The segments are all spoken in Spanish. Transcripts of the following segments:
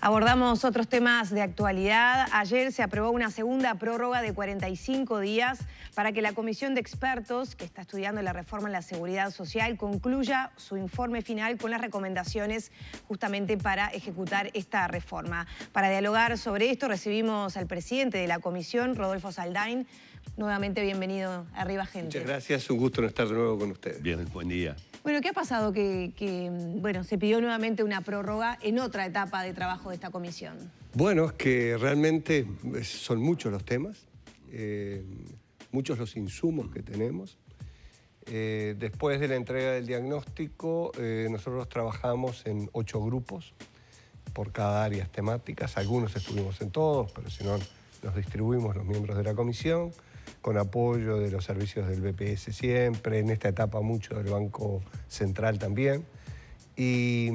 Abordamos otros temas de actualidad. Ayer se aprobó una segunda prórroga de 45 días para que la comisión de expertos que está estudiando la reforma en la seguridad social concluya su informe final con las recomendaciones justamente para ejecutar esta reforma. Para dialogar sobre esto recibimos al presidente de la comisión, Rodolfo Saldain. Nuevamente bienvenido a Arriba Gente. Muchas gracias, un gusto estar de nuevo con ustedes. Bien, buen día. Bueno, ¿qué ha pasado bueno, se pidió nuevamente una prórroga en otra etapa de trabajo de esta comisión? Bueno, es que realmente son muchos los temas, muchos los insumos que tenemos. Después de la entrega del diagnóstico, nosotros trabajamos en 8 grupos por cada área temáticas. Algunos estuvimos en todos, pero si no, nos distribuimos los miembros de la comisión, con apoyo de los servicios del BPS siempre, en esta etapa mucho del Banco Central también. Y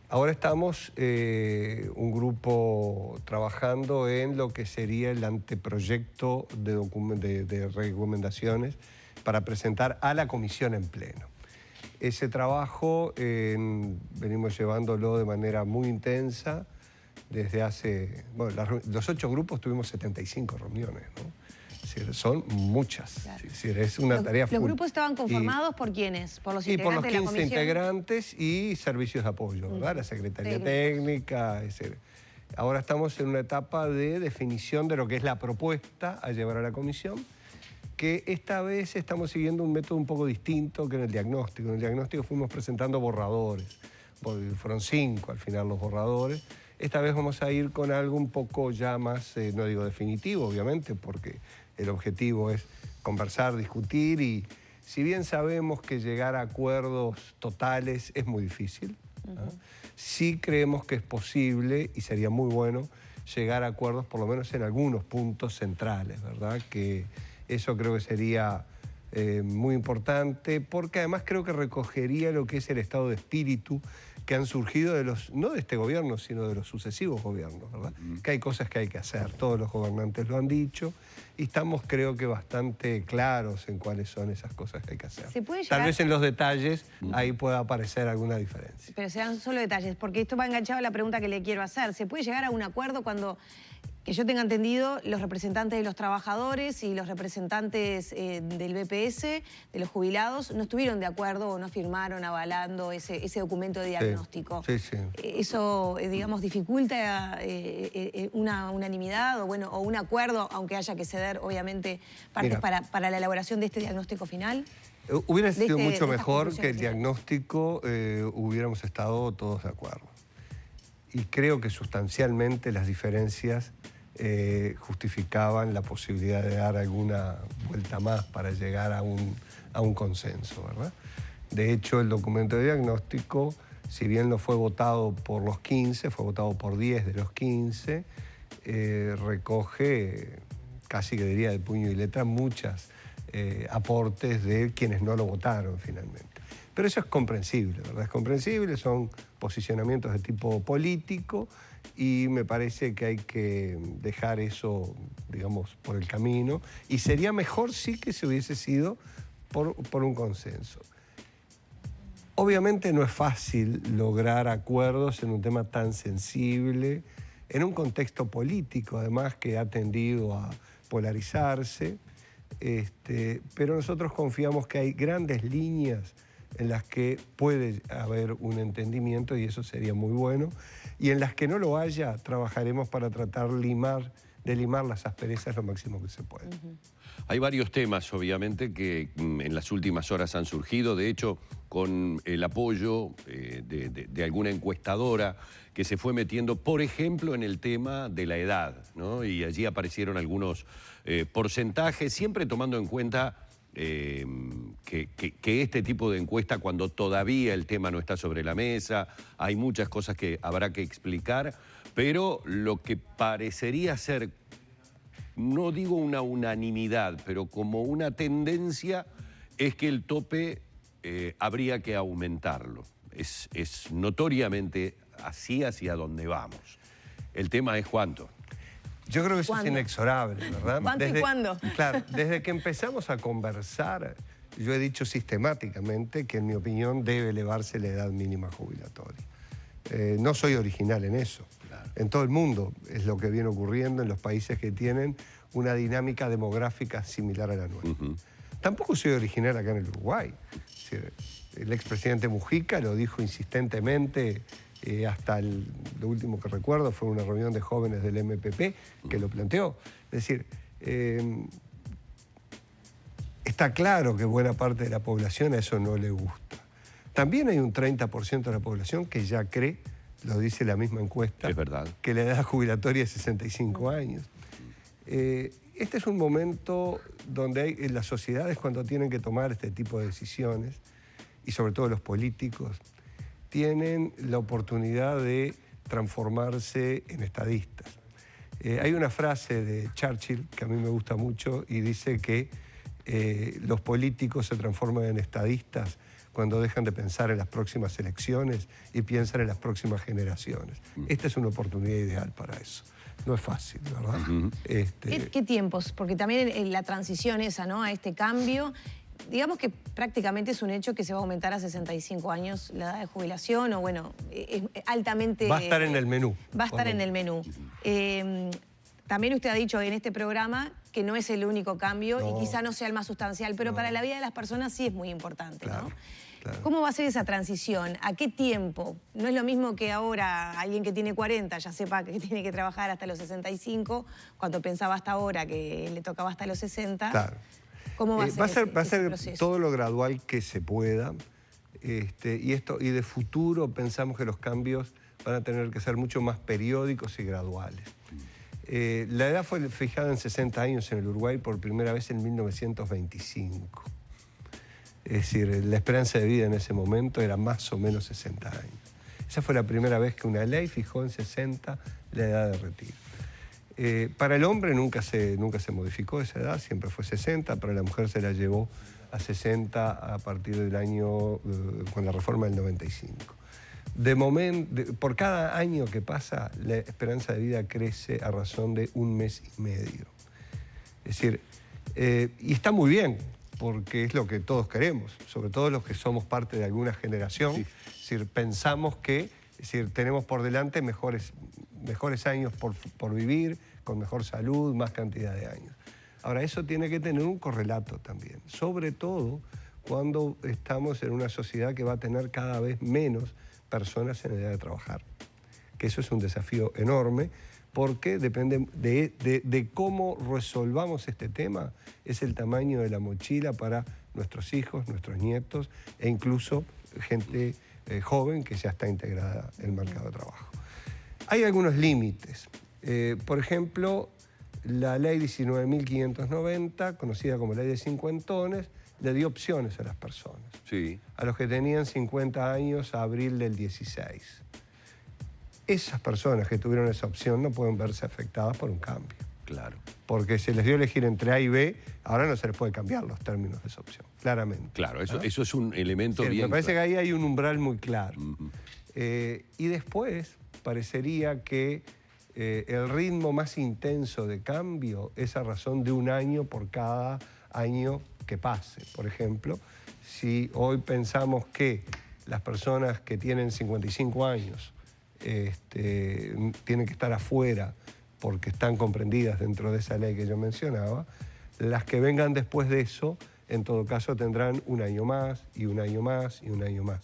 ahora estamos un grupo trabajando en lo que sería el anteproyecto de recomendaciones para presentar a la comisión en pleno. Ese trabajo venimos llevándolo de manera muy intensa desde hace... Bueno, los 8 grupos tuvimos 75 reuniones, ¿no? Es decir, son muchas. Claro. Es decir, es una tarea full. ¿Los grupos estaban conformados por quiénes? ¿Por los integrantes de la comisión? Por los 15 integrantes y servicios de apoyo, ¿verdad? La Secretaría Técnica. Ahora estamos en una etapa de definición de lo que es la propuesta a llevar a la comisión, que esta vez estamos siguiendo un método un poco distinto que en el diagnóstico. En el diagnóstico fuimos presentando borradores. Fueron 5 al final los borradores. Esta vez vamos a ir con algo un poco ya más, no digo definitivo, obviamente, porque el objetivo es conversar, discutir y si bien sabemos que llegar a acuerdos totales es muy difícil, sí creemos que es posible y sería muy bueno llegar a acuerdos por lo menos en algunos puntos centrales, ¿verdad? Que eso creo que sería muy importante porque además creo que recogería lo que es el estado de espíritu que han surgido no de este gobierno, sino de los sucesivos gobiernos, ¿verdad? Que hay cosas que hay que hacer, todos los gobernantes lo han dicho, y estamos creo que bastante claros en cuáles son esas cosas que hay que hacer. Tal vez en los detalles ahí pueda aparecer alguna diferencia. Pero serán solo detalles, porque esto va enganchado a la pregunta que le quiero hacer. ¿Se puede llegar a un acuerdo cuando, que yo tenga entendido, los representantes de los trabajadores y los representantes del BPS, de los jubilados, no estuvieron de acuerdo o no firmaron avalando ese documento de diagnóstico? Sí, sí. ¿Eso, digamos, dificulta una unanimidad o un acuerdo, aunque haya que ceder, obviamente, partes para la elaboración de este diagnóstico final? Hubiera sido mucho mejor que el diagnóstico hubiéramos estado todos de acuerdo. Y creo que sustancialmente las diferencias justificaban la posibilidad de dar alguna vuelta más para llegar a un consenso, ¿verdad? De hecho, el documento de diagnóstico, si bien no fue votado por los 15, fue votado por 10 de los 15, recoge, casi que diría de puño y letra, muchos aportes de quienes no lo votaron finalmente. Pero eso es comprensible, ¿verdad? Es comprensible, son posicionamientos de tipo político y me parece que hay que dejar eso, digamos, por el camino. Y sería mejor sí que se hubiese sido por un consenso. Obviamente no es fácil lograr acuerdos en un tema tan sensible, en un contexto político, además, que ha tendido a polarizarse, pero nosotros confiamos que hay grandes líneas en las que puede haber un entendimiento y eso sería muy bueno, y en las que no lo haya, trabajaremos para tratar de limar las asperezas lo máximo que se puede. Hay varios temas, obviamente, que en las últimas horas han surgido, de hecho, con el apoyo de alguna encuestadora que se fue metiendo, por ejemplo, en el tema de la edad, ¿no? Y allí aparecieron algunos porcentajes, siempre tomando en cuenta que este tipo de encuesta, cuando todavía el tema no está sobre la mesa, hay muchas cosas que habrá que explicar, pero lo que parecería ser, no digo una unanimidad, pero como una tendencia, es que el tope habría que aumentarlo. Es notoriamente así hacia donde vamos. El tema es cuánto. Yo creo que eso es inexorable, ¿verdad? ¿Cuánto y cuándo? Claro, desde que empezamos a conversar, yo he dicho sistemáticamente que en mi opinión debe elevarse la edad mínima jubilatoria. No soy original en eso. Claro. En todo el mundo es lo que viene ocurriendo en los países que tienen una dinámica demográfica similar a la nuestra. Tampoco soy original acá en el Uruguay. Es decir, el expresidente Mujica lo dijo insistentemente, lo último que recuerdo fue una reunión de jóvenes del MPP que lo planteó. Es decir, está claro que buena parte de la población a eso no le gusta. También hay un 30% de la población que ya cree, lo dice la misma encuesta, es verdad, que la edad jubilatoria es 65 años. Este es un momento donde las sociedades, cuando tienen que tomar este tipo de decisiones, y sobre todo los políticos, tienen la oportunidad de transformarse en estadistas. Hay una frase de Churchill que a mí me gusta mucho y dice que los políticos se transforman en estadistas cuando dejan de pensar en las próximas elecciones y piensan en las próximas generaciones. Esta es una oportunidad ideal para eso. No es fácil, ¿verdad? ¿Qué tiempos? Porque también en la transición esa, ¿no? A este cambio, digamos que prácticamente es un hecho que se va a aumentar a 65 años la edad de jubilación, o bueno, es altamente... Va a estar en el menú. Va a estar en el menú. También usted ha dicho en este programa que no es el único cambio y quizá no sea el más sustancial, pero para la vida de las personas sí es muy importante, claro, ¿no? Claro. ¿Cómo va a ser esa transición? ¿A qué tiempo? No es lo mismo que ahora alguien que tiene 40 ya sepa que tiene que trabajar hasta los 65, cuando pensaba hasta ahora que le tocaba hasta los 60. Claro. ¿Cómo va a ser va a ser proceso? todo lo gradual que se pueda. Y de futuro pensamos que los cambios van a tener que ser mucho más periódicos y graduales. La edad fue fijada en 60 años en el Uruguay por primera vez en 1925. Es decir, la esperanza de vida en ese momento era más o menos 60 años. Esa fue la primera vez que una ley fijó en 60 la edad de retiro. Para el hombre nunca se modificó esa edad, siempre fue 60, para la mujer se la llevó a 60 a partir del año, con la reforma del 95. De momento, por cada año que pasa, la esperanza de vida crece a razón de 1 mes y medio. Es decir, y está muy bien, porque es lo que todos queremos, sobre todo los que somos parte de alguna generación. Sí. Es decir, pensamos que tenemos por delante mejores años por vivir, con mejor salud, más cantidad de años. Ahora, eso tiene que tener un correlato también, sobre todo cuando estamos en una sociedad que va a tener cada vez menos personas en edad de trabajar. Que eso es un desafío enorme, porque depende de cómo resolvamos este tema, es el tamaño de la mochila para nuestros hijos, nuestros nietos e incluso gente joven que ya está integrada en el mercado de trabajo. Hay algunos límites. Por ejemplo, la ley 19.590, conocida como ley de cincuentones, le dio opciones a las personas. Sí. A los que tenían 50 años a abril del 16. Esas personas que tuvieron esa opción no pueden verse afectadas por un cambio. Claro. Porque se les dio elegir entre A y B, ahora no se les puede cambiar los términos de esa opción, claramente. Claro, eso es un elemento bien... Me parece que ahí hay un umbral muy claro. Uh-huh. Y después parecería que el ritmo más intenso de cambio es a razón de 1 año por cada año que pase. Por ejemplo, si hoy pensamos que las personas que tienen 55 años tienen que estar afuera porque están comprendidas dentro de esa ley que yo mencionaba, las que vengan después de eso, en todo caso, tendrán 1 año más, y 1 año más, y 1 año más,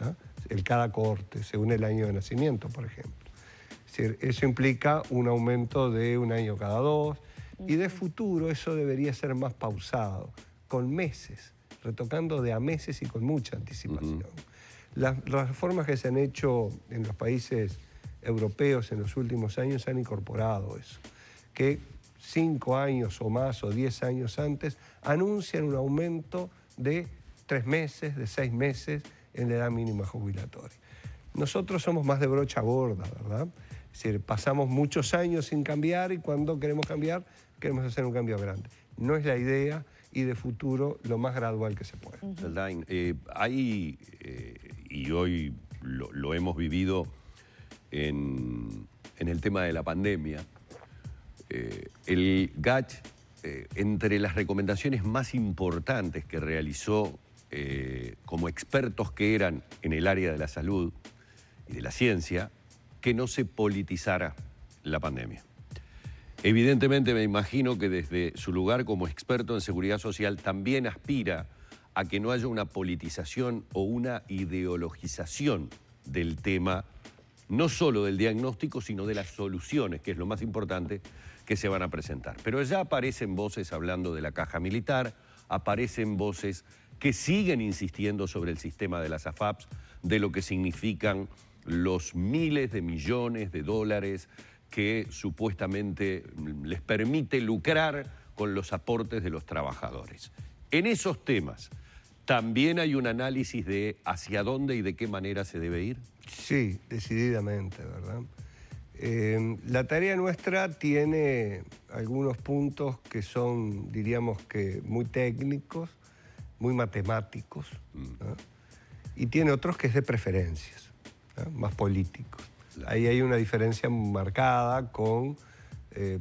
¿no? En cada cohorte, según el año de nacimiento, por ejemplo. Es decir, eso implica un aumento de 1 año cada 2, y de futuro eso debería ser más pausado, con meses, retocando de a meses y con mucha anticipación. Las reformas que se han hecho en los países europeos en los últimos años han incorporado eso, que 5 años o más o 10 años antes anuncian un aumento de 3 meses, de 6 meses en la edad mínima jubilatoria. Nosotros somos más de brocha gorda, ¿verdad? Es decir, pasamos muchos años sin cambiar y cuando queremos cambiar, queremos hacer un cambio grande. No es la idea, y de futuro lo más gradual que se pueda. Saldain, y hoy lo hemos vivido en el tema de la pandemia, el GACH, entre las recomendaciones más importantes que realizó como expertos que eran en el área de la salud y de la ciencia que no se politizara la pandemia. Evidentemente me imagino que desde su lugar como experto en seguridad social también aspira a que no haya una politización o una ideologización del tema, no solo del diagnóstico, sino de las soluciones, que es lo más importante, que se van a presentar. Pero ya aparecen voces hablando de la caja militar, aparecen voces que siguen insistiendo sobre el sistema de las AFAPs, de lo que significan los miles de millones de dólares que supuestamente les permite lucrar con los aportes de los trabajadores. En esos temas, ¿también hay un análisis de hacia dónde y de qué manera se debe ir? Sí, decididamente, ¿verdad? La tarea nuestra tiene algunos puntos que son, diríamos que muy técnicos, muy matemáticos, ¿no? Y tiene otros que es de preferencias, ¿no? Más políticos. Ahí hay una diferencia marcada con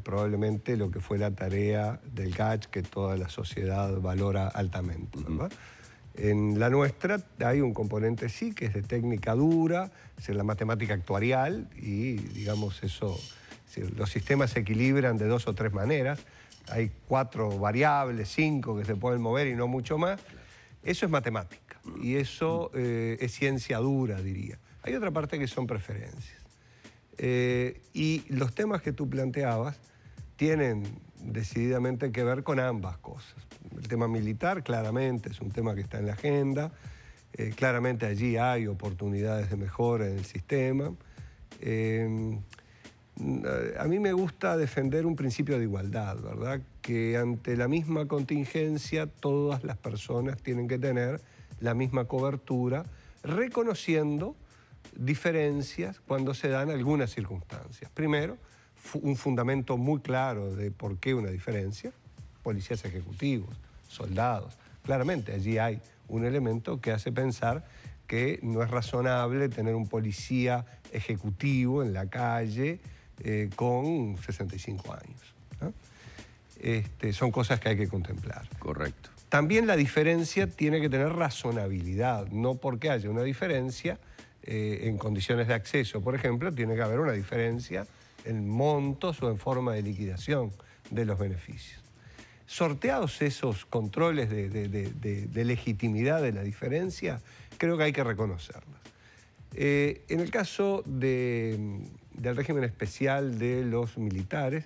probablemente lo que fue la tarea del GACH, que toda la sociedad valora altamente, ¿verdad? En la nuestra hay un componente sí que es de técnica dura, es la matemática actuarial y digamos eso, los sistemas se equilibran de 2 o 3 maneras, hay 4 variables, 5 que se pueden mover y no mucho más. Eso es matemática y eso es ciencia dura, diría. Hay otra parte que son preferencias. Y los temas que tú planteabas tienen decididamente que ver con ambas cosas. El tema militar claramente es un tema que está en la agenda, claramente allí hay oportunidades de mejora en el sistema. A mí me gusta defender un principio de igualdad, ¿verdad? Que ante la misma contingencia todas las personas tienen que tener la misma cobertura, reconociendo diferencias cuando se dan algunas circunstancias. Primero, un fundamento muy claro de por qué una diferencia, policías ejecutivos, soldados. Claramente allí hay un elemento que hace pensar que no es razonable tener un policía ejecutivo en la calle con 65 años, ¿no? Son cosas que hay que contemplar. Correcto. También la diferencia tiene que tener razonabilidad, no porque haya una diferencia en condiciones de acceso, por ejemplo, tiene que haber una diferencia en montos o en forma de liquidación de los beneficios. Sorteados esos controles de legitimidad de la diferencia, creo que hay que reconocerlas. En el caso del régimen especial de los militares,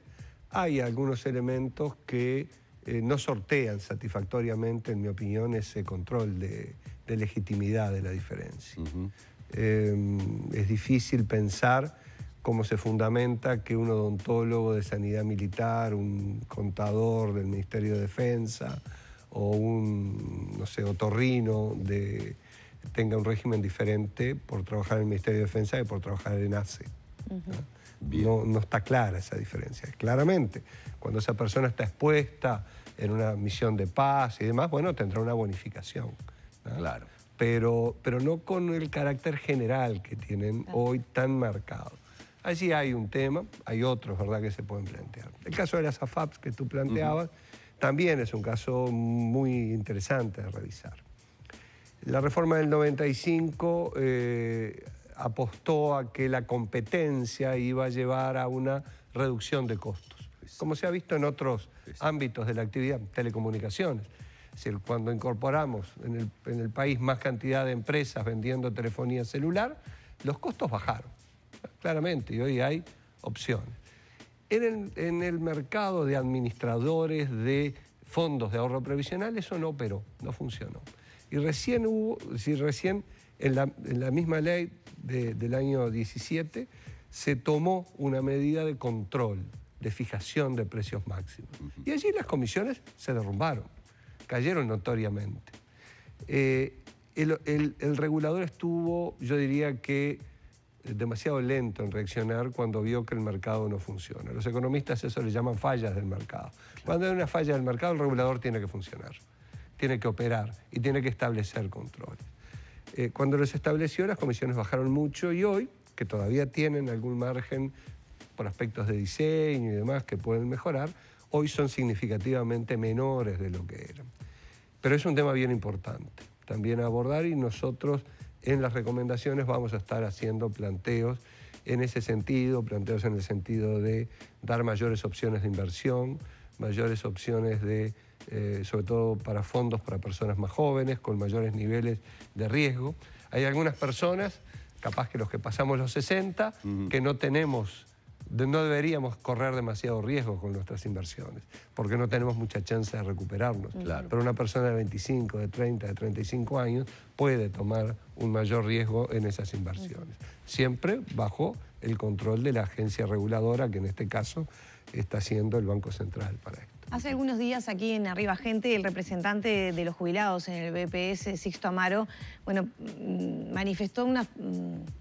hay algunos elementos que no sortean satisfactoriamente, en mi opinión, ese control de legitimidad de la diferencia. Es difícil pensar cómo se fundamenta que un odontólogo de sanidad militar, un contador del Ministerio de Defensa o un, no sé, otorrino tenga un régimen diferente por trabajar en el Ministerio de Defensa que por trabajar en ACE. No está clara esa diferencia. Claramente, cuando esa persona está expuesta en una misión de paz y demás, bueno, tendrá una bonificación, ¿no? Claro. Pero no con el carácter general que tienen hoy tan marcado. Allí hay un tema, hay otros, ¿verdad?, que se pueden plantear. El caso de las AFAPs que tú planteabas también es un caso muy interesante de revisar. La reforma del 95 apostó a que la competencia iba a llevar a una reducción de costos, como se ha visto en otros ámbitos de la actividad, telecomunicaciones. Es decir, cuando incorporamos en el país más cantidad de empresas vendiendo telefonía celular, los costos bajaron, claramente, y hoy hay opciones. En el mercado de administradores de fondos de ahorro previsional eso no operó, no funcionó. Y recién en la misma ley del año 17 se tomó una medida de control, de fijación de precios máximos. Y allí las comisiones se derrumbaron, cayeron notoriamente. El regulador estuvo, yo diría que, demasiado lento en reaccionar cuando vio que el mercado no funciona. Los economistas eso le llaman fallas del mercado. Cuando hay una falla del mercado, el regulador tiene que funcionar, tiene que operar y tiene que establecer controles. Cuando los estableció, las comisiones bajaron mucho y hoy, que todavía tienen algún margen por aspectos de diseño y demás que pueden mejorar, hoy son significativamente menores de lo que eran. Pero es un tema bien importante también a abordar y nosotros en las recomendaciones vamos a estar haciendo planteos en ese sentido, planteos en el sentido de dar mayores opciones de inversión, mayores opciones de, sobre todo para fondos para personas más jóvenes, con mayores niveles de riesgo. Hay algunas personas, capaz que los que pasamos los 60, que no deberíamos correr demasiado riesgo con nuestras inversiones, porque no tenemos mucha chance de recuperarnos. Claro. Pero una persona de 25, de 30, de 35 años puede tomar un mayor riesgo en esas inversiones. Siempre bajo el control de la agencia reguladora, que en este caso está siendo el Banco Central para esto. Hace algunos días aquí en Arriba Gente, el representante de los jubilados en el BPS, Sixto Amaro, bueno, manifestó una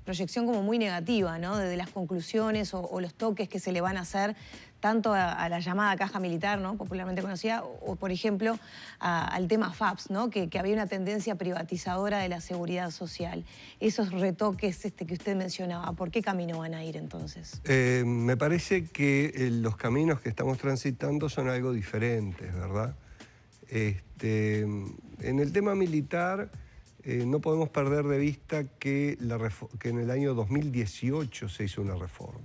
proyección como muy negativa, ¿no? De las conclusiones o los toques que se le van a hacer tanto a la llamada caja militar, ¿no? Popularmente conocida, o por ejemplo al tema FAPS, ¿no? Que había una tendencia privatizadora de la seguridad social. Esos retoques que usted mencionaba, ¿por qué camino van a ir entonces? Me parece que los caminos que estamos transitando son algo diferentes, ¿verdad? En el tema militar no podemos perder de vista que en el año 2018 se hizo una reforma.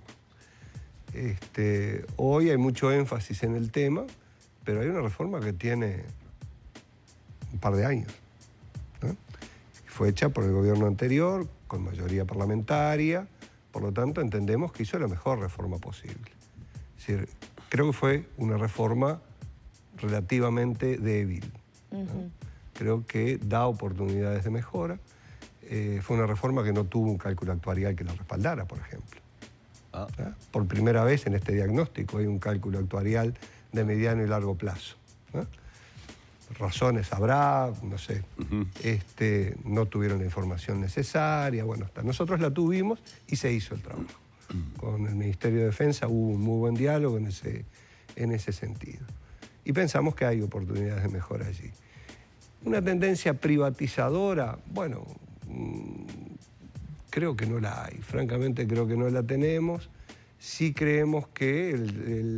Hoy hay mucho énfasis en el tema, pero hay una reforma que tiene un par de años, ¿no? Fue hecha por el gobierno anterior, con mayoría parlamentaria, por lo tanto entendemos que hizo la mejor reforma posible. Es decir, creo que fue una reforma relativamente débil, ¿no? Creo que da oportunidades de mejora. Fue una reforma que no tuvo un cálculo actuarial que la respaldara, por ejemplo. ¿no? Por primera vez en este diagnóstico hay un cálculo actuarial de mediano y largo plazo, ¿no? Razones habrá, no sé, no tuvieron la información necesaria, bueno, hasta nosotros la tuvimos y se hizo el trabajo. Con el Ministerio de Defensa hubo un muy buen diálogo en ese sentido. Y pensamos que hay oportunidades de mejora allí. Una tendencia privatizadora, bueno, creo que no la hay, francamente creo que no la tenemos. Sí creemos que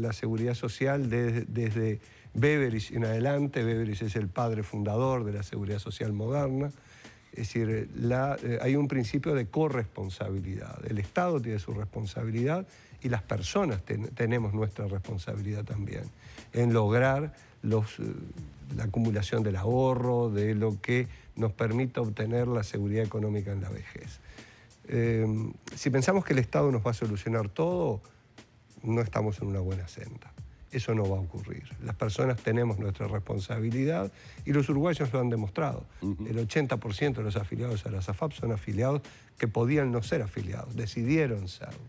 la seguridad social desde Beveridge en adelante, Beveridge es el padre fundador de la seguridad social moderna, es decir, hay un principio de corresponsabilidad. El Estado tiene su responsabilidad y las personas tenemos nuestra responsabilidad también en lograr la acumulación del ahorro, de lo que nos permita obtener la seguridad económica en la vejez. Si pensamos que el Estado nos va a solucionar todo, no estamos en una buena senda. Eso no va a ocurrir. Las personas tenemos nuestra responsabilidad y los uruguayos lo han demostrado. El 80% de los afiliados a la SAFAP son afiliados que podían no ser afiliados, decidieron serlo.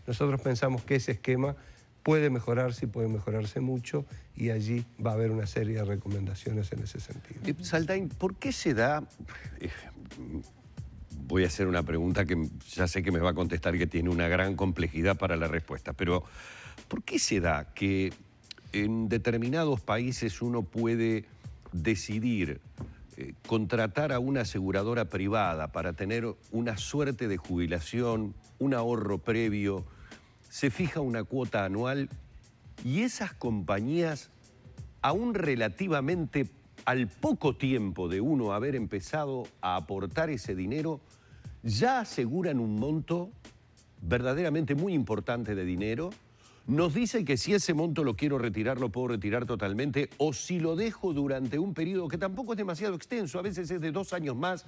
Nosotros pensamos que ese esquema puede mejorarse y puede mejorarse mucho y allí va a haber una serie de recomendaciones en ese sentido. Saldain, ¿por qué se da...? Voy a hacer una pregunta que ya sé que me va a contestar que tiene una gran complejidad para la respuesta, pero ¿por qué se da que en determinados países uno puede decidir contratar a una aseguradora privada para tener una suerte de jubilación, un ahorro previo, se fija una cuota anual y esas compañías, aún relativamente al poco tiempo de uno haber empezado a aportar ese dinero, ya aseguran un monto verdaderamente muy importante de dinero? Nos dicen que si ese monto lo quiero retirar, lo puedo retirar totalmente, o si lo dejo durante un periodo que tampoco es demasiado extenso, a veces es de 2 años más,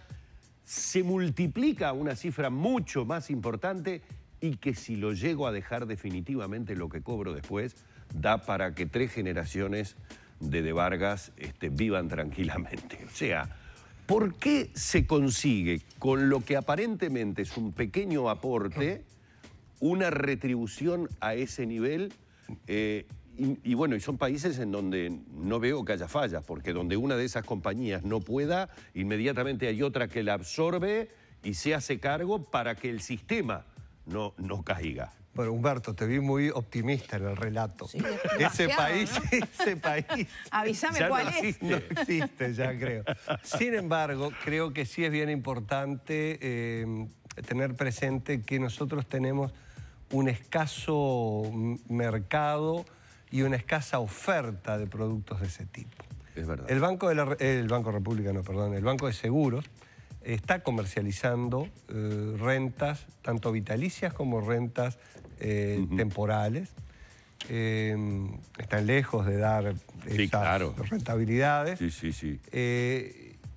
se multiplica a una cifra mucho más importante y que si lo llego a dejar definitivamente lo que cobro después, da para que 3 generaciones de Vargas vivan tranquilamente. O sea, ¿por qué se consigue con lo que aparentemente es un pequeño aporte una retribución a ese nivel? Y bueno, y son países en donde no veo que haya fallas, porque donde una de esas compañías no pueda, inmediatamente hay otra que la absorbe y se hace cargo para que el sistema no caiga. Bueno, Humberto, te vi muy optimista en el relato. Sí, ese país, ¿no? ese país. Avísame ya cuál no es. No existe, ya creo. Sin embargo, creo que sí es bien importante tener presente que nosotros tenemos un escaso mercado y una escasa oferta de productos de ese tipo. Es verdad. El Banco de Seguros está comercializando rentas, tanto vitalicias como rentas temporales. Están lejos de dar esas rentabilidades. Sí.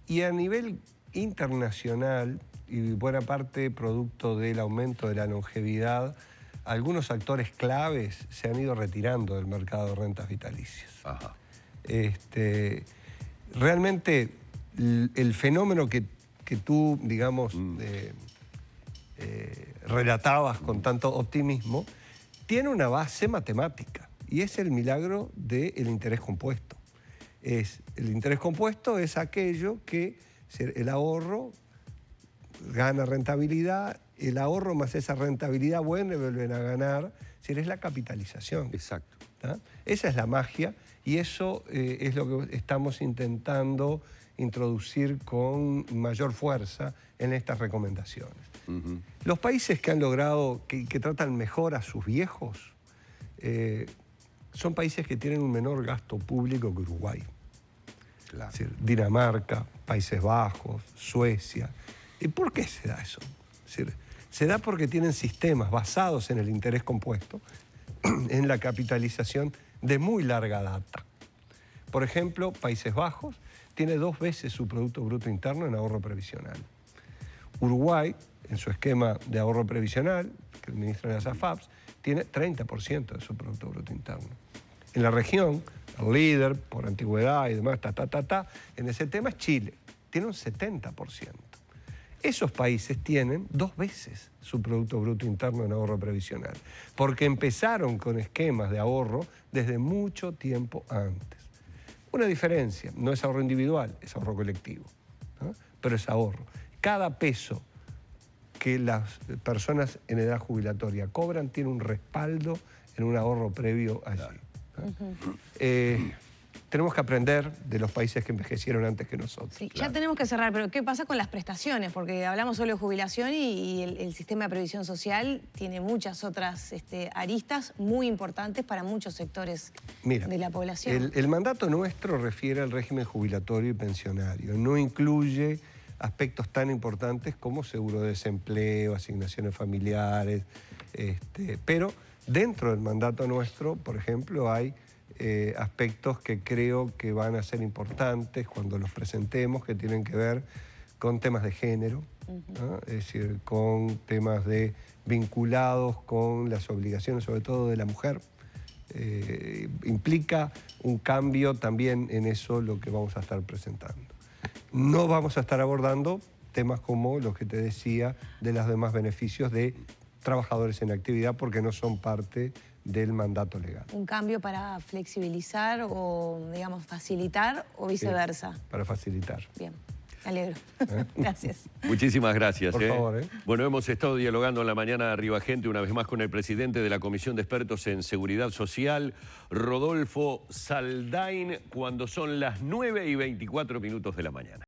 Y a nivel internacional, y buena parte producto del aumento de la longevidad, algunos actores claves se han ido retirando del mercado de rentas vitalicias. Ajá. Realmente el fenómeno que tú, digamos, relatabas con tanto optimismo, tiene una base matemática y es el milagro del interés compuesto. El interés compuesto es aquello que el ahorro gana rentabilidad, el ahorro más esa rentabilidad vuelven a ganar, es la capitalización. Exacto. ¿Tá? Esa es la magia y eso es lo que estamos intentando introducir con mayor fuerza en estas recomendaciones. Los países que han logrado, que tratan mejor a sus viejos, son países que tienen un menor gasto público que Uruguay. Claro. Es decir, Dinamarca, Países Bajos, Suecia. ¿Y por qué se da eso? Es decir, se da porque tienen sistemas basados en el interés compuesto, en la capitalización de muy larga data. Por ejemplo, Países Bajos tiene 2 veces su Producto Bruto Interno en ahorro previsional. Uruguay, en su esquema de ahorro previsional, que administra las AFAPs, tiene 30% de su Producto Bruto Interno. En la región, el líder, por antigüedad y demás, en ese tema es Chile, tiene un 70%. Esos países tienen 2 veces su Producto Bruto Interno en ahorro previsional, porque empezaron con esquemas de ahorro desde mucho tiempo antes. Una diferencia, no es ahorro individual, es ahorro colectivo, ¿no? Pero es ahorro. Cada peso que las personas en edad jubilatoria cobran tiene un respaldo en un ahorro previo allí, ¿no? Tenemos que aprender de los países que envejecieron antes que nosotros. Sí, ya tenemos que cerrar, pero ¿qué pasa con las prestaciones? Porque hablamos solo de jubilación y el sistema de previsión social tiene muchas otras aristas muy importantes para muchos sectores de la población. El mandato nuestro refiere al régimen jubilatorio y pensionario. No incluye aspectos tan importantes como seguro de desempleo, asignaciones familiares, pero dentro del mandato nuestro, por ejemplo, hay aspectos que creo que van a ser importantes cuando los presentemos, que tienen que ver con temas de género, ¿no? Es decir, con temas vinculados con las obligaciones, sobre todo de la mujer. Implica un cambio también en eso lo que vamos a estar presentando. No vamos a estar abordando temas como los que te decía de los demás beneficios de trabajadores en actividad porque no son parte del mandato legal. ¿Un cambio para flexibilizar o, digamos, facilitar o viceversa? Sí, para facilitar. Bien, me alegro. Gracias. Muchísimas gracias. Por favor. Bueno, hemos estado dialogando en la mañana de Arriba Gente, una vez más con el presidente de la Comisión de Expertos en Seguridad Social, Rodolfo Saldain, cuando son las 9:24 de la mañana.